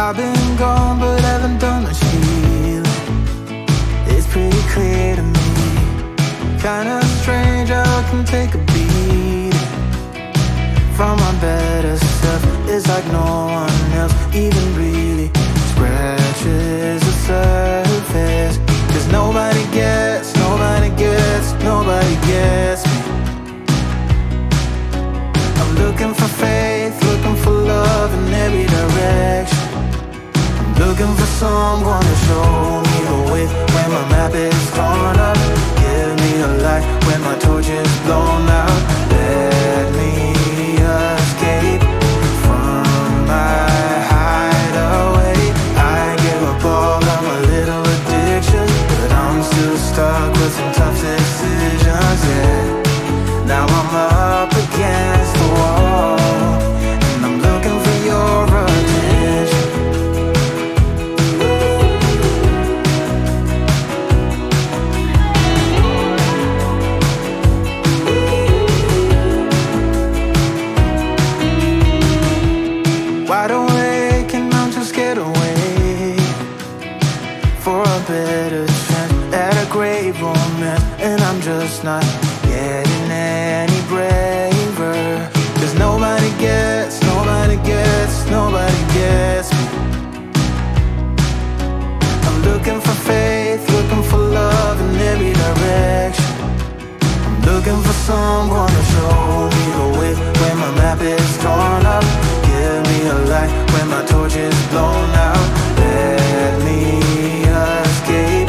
I've been gone but haven't done much healing. It's pretty clear to me, kinda strange how I can take a beat from my better self. It's like no one else even really scratches the surface. Cause nobody gets me. I'm looking for faith, looking for love in every direction. I'm looking for someone to show me the way when my map is torn up. Give me a light when my torch is blown out. Let me escape from my hideaway. I give up all of my little addictions, but I'm still stuck with some tough decisions, yeah. Now I'm up against the wall, and I'm looking for your attention. Wide awake and I'm too scared away for a better chance at a great romance, and I'm just not getting any braver. Cause nobody gets me. I'm looking for faith, looking for love in every direction. I'm looking for someone to show me the way when my map is torn up. Give me a light when my torch is blown out. Let me escape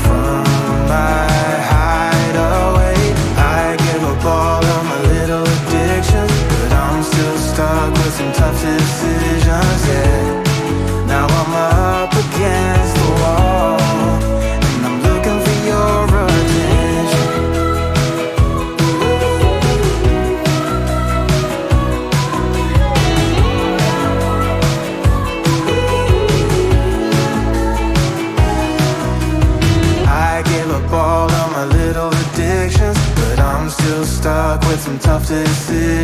from my hideaway. I give up all of my little addictions, but I'm still stuck with some tough decisions, yeah. Now I'm up against the wall, and I'm looking for your attention. I give up all of my little addictions, but I'm still stuck with some tough decisions.